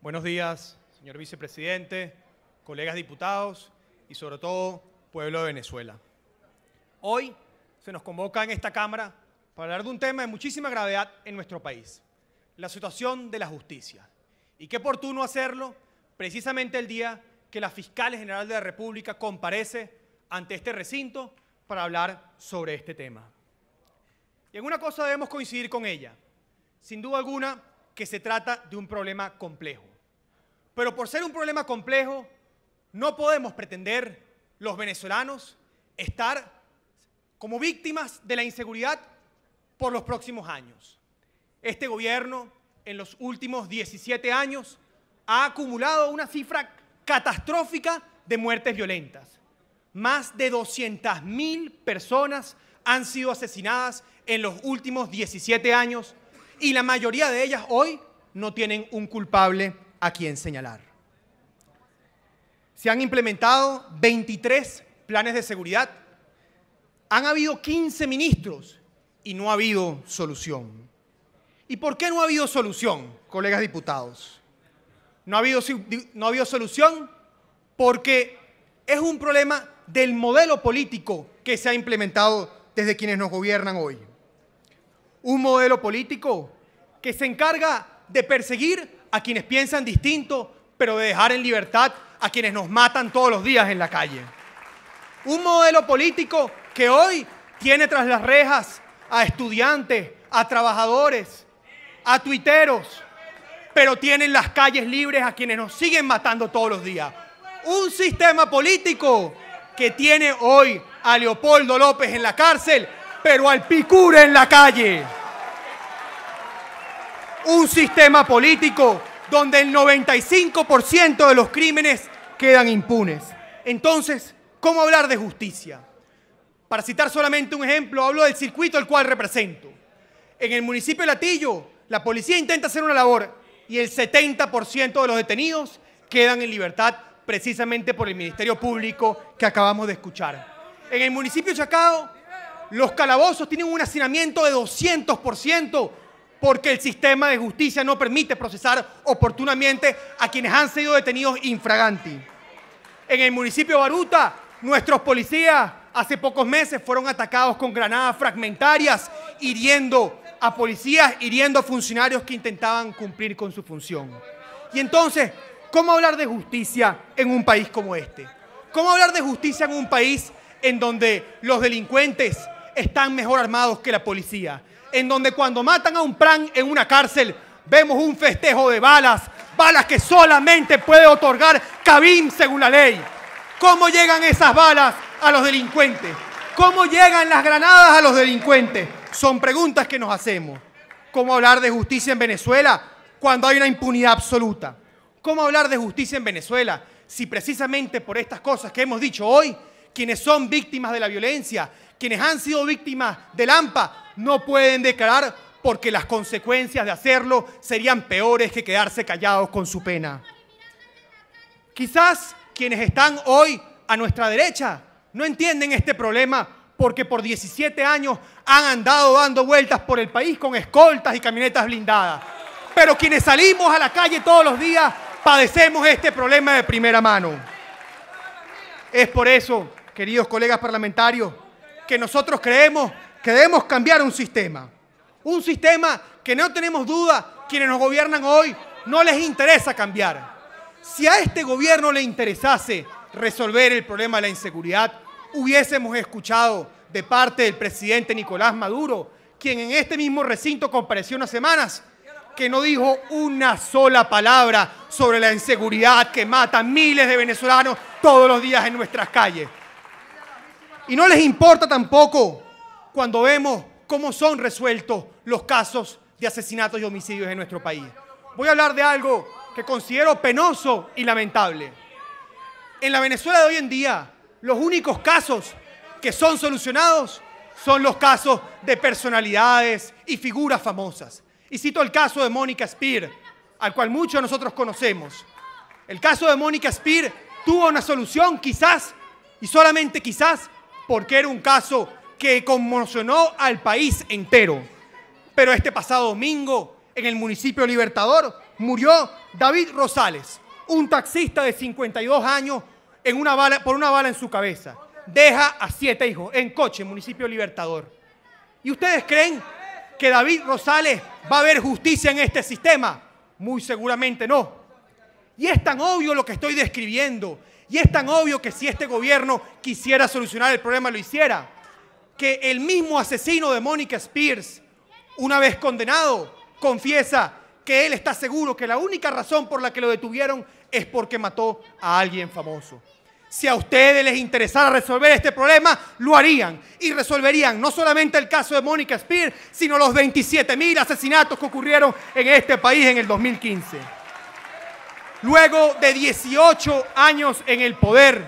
Buenos días, señor vicepresidente, colegas diputados y sobre todo, pueblo de Venezuela. Hoy se nos convoca en esta Cámara para hablar de un tema de muchísima gravedad en nuestro país, la situación de la justicia. Y qué oportuno hacerlo precisamente el día que la Fiscal General de la República comparece ante este recinto para hablar sobre este tema. Y en una cosa debemos coincidir con ella, sin duda alguna que se trata de un problema complejo. Pero por ser un problema complejo, no podemos pretender los venezolanos estar como víctimas de la inseguridad por los próximos años. Este gobierno, en los últimos 17 años, ha acumulado una cifra catastrófica de muertes violentas. Más de 200.000 personas han sido asesinadas en los últimos 17 años y la mayoría de ellas hoy no tienen un culpable a quien señalar. Se han implementado 23 planes de seguridad, han habido 15 ministros y no ha habido solución. ¿Y por qué no ha habido solución, colegas diputados? No ha habido solución porque es un problema del modelo político que se ha implementado desde quienes nos gobiernan hoy. Un modelo político que se encarga de perseguir a quienes piensan distinto, pero de dejar en libertad a quienes nos matan todos los días en la calle. Un modelo político que hoy tiene tras las rejas a estudiantes, a trabajadores, a tuiteros, pero tiene en las calles libres a quienes nos siguen matando todos los días. Un sistema político que tiene hoy a Leopoldo López en la cárcel, pero al Picure en la calle. Un sistema político donde el 95% de los crímenes quedan impunes. Entonces, ¿cómo hablar de justicia? Para citar solamente un ejemplo, hablo del circuito al cual represento. En el municipio de Latillo, la policía intenta hacer una labor y el 70% de los detenidos quedan en libertad precisamente por el Ministerio Público que acabamos de escuchar. En el municipio de Chacao, los calabozos tienen un hacinamiento de 200% porque el sistema de justicia no permite procesar oportunamente a quienes han sido detenidos infraganti. En el municipio de Baruta, nuestros policías hace pocos meses fueron atacados con granadas fragmentarias, hiriendo a policías, hiriendo a funcionarios que intentaban cumplir con su función. Y entonces, ¿cómo hablar de justicia en un país como este? ¿Cómo hablar de justicia en un país en donde los delincuentes están mejor armados que la policía? En donde cuando matan a un PRAN en una cárcel, vemos un festejo de balas, balas que solamente puede otorgar CABIM según la ley. ¿Cómo llegan esas balas a los delincuentes? ¿Cómo llegan las granadas a los delincuentes? Son preguntas que nos hacemos. ¿Cómo hablar de justicia en Venezuela cuando hay una impunidad absoluta? ¿Cómo hablar de justicia en Venezuela si precisamente por estas cosas que hemos dicho hoy, quienes son víctimas de la violencia, quienes han sido víctimas del AMPA, no pueden declarar porque las consecuencias de hacerlo serían peores que quedarse callados con su pena? Quizás quienes están hoy a nuestra derecha no entienden este problema porque por 17 años han andado dando vueltas por el país con escoltas y camionetas blindadas. Pero quienes salimos a la calle todos los días padecemos este problema de primera mano. Es por eso, queridos colegas parlamentarios, que nosotros creemos que debemos cambiar un sistema que no tenemos duda, quienes nos gobiernan hoy no les interesa cambiar. Si a este gobierno le interesase resolver el problema de la inseguridad, hubiésemos escuchado de parte del presidente Nicolás Maduro, quien en este mismo recinto compareció unas semanas, que no dijo una sola palabra sobre la inseguridad que mata a miles de venezolanos todos los días en nuestras calles. Y no les importa tampoco cuando vemos cómo son resueltos los casos de asesinatos y homicidios en nuestro país. Voy a hablar de algo que considero penoso y lamentable. En la Venezuela de hoy en día, los únicos casos que son solucionados son los casos de personalidades y figuras famosas. Y cito el caso de Mónica Speer, al cual muchos de nosotros conocemos. El caso de Mónica Speer tuvo una solución quizás, y solamente quizás, porque era un caso que conmocionó al país entero. Pero este pasado domingo, en el municipio Libertador, murió David Rosales, un taxista de 52 años por una bala en su cabeza. Deja a 7 hijos en Coche, municipio Libertador. ¿Y ustedes creen que David Rosales va a haber justicia en este sistema? Muy seguramente no. Y es tan obvio lo que estoy describiendo, y es tan obvio que si este gobierno quisiera solucionar el problema lo hiciera, que el mismo asesino de Mónica Spears, una vez condenado, confiesa que él está seguro que la única razón por la que lo detuvieron es porque mató a alguien famoso. Si a ustedes les interesara resolver este problema, lo harían. Y resolverían no solamente el caso de Mónica Spears, sino los 27.000 asesinatos que ocurrieron en este país en el 2015. Luego de 18 años en el poder,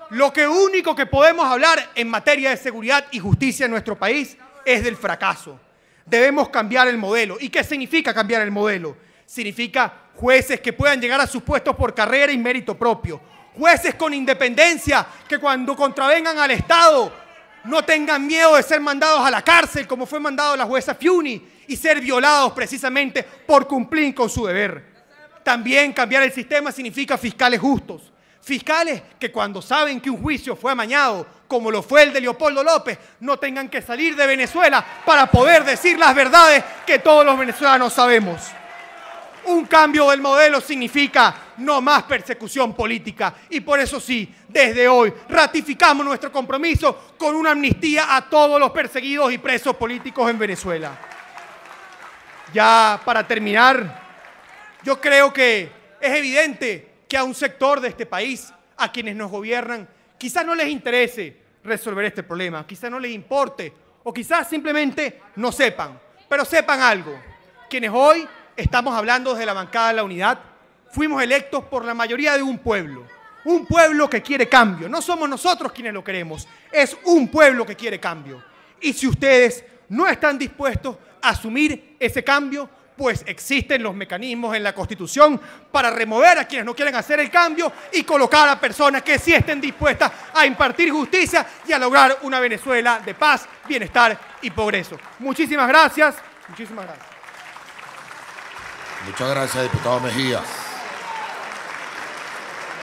lo único que podemos hablar en materia de seguridad y justicia en nuestro país es del fracaso. Debemos cambiar el modelo. ¿Y qué significa cambiar el modelo? Significa jueces que puedan llegar a sus puestos por carrera y mérito propio. Jueces con independencia que cuando contravengan al Estado no tengan miedo de ser mandados a la cárcel como fue mandado la jueza Fiuni y ser violados precisamente por cumplir con su deber. También cambiar el sistema significa fiscales justos. Fiscales que cuando saben que un juicio fue amañado, como lo fue el de Leopoldo López, no tengan que salir de Venezuela para poder decir las verdades que todos los venezolanos sabemos. Un cambio del modelo significa no más persecución política y por eso sí, desde hoy ratificamos nuestro compromiso con una amnistía a todos los perseguidos y presos políticos en Venezuela. Ya para terminar, yo creo que es evidente que a un sector de este país, a quienes nos gobiernan, quizás no les interese resolver este problema, quizás no les importe o quizás simplemente no sepan, pero sepan algo, quienes hoy estamos hablando desde la bancada de la Unidad, fuimos electos por la mayoría de un pueblo que quiere cambio. No somos nosotros quienes lo queremos, es un pueblo que quiere cambio. Y si ustedes no están dispuestos a asumir ese cambio, pues existen los mecanismos en la Constitución para remover a quienes no quieren hacer el cambio y colocar a personas que sí estén dispuestas a impartir justicia y a lograr una Venezuela de paz, bienestar y progreso. Muchísimas gracias. Muchísimas gracias. Muchas gracias, diputado Mejía.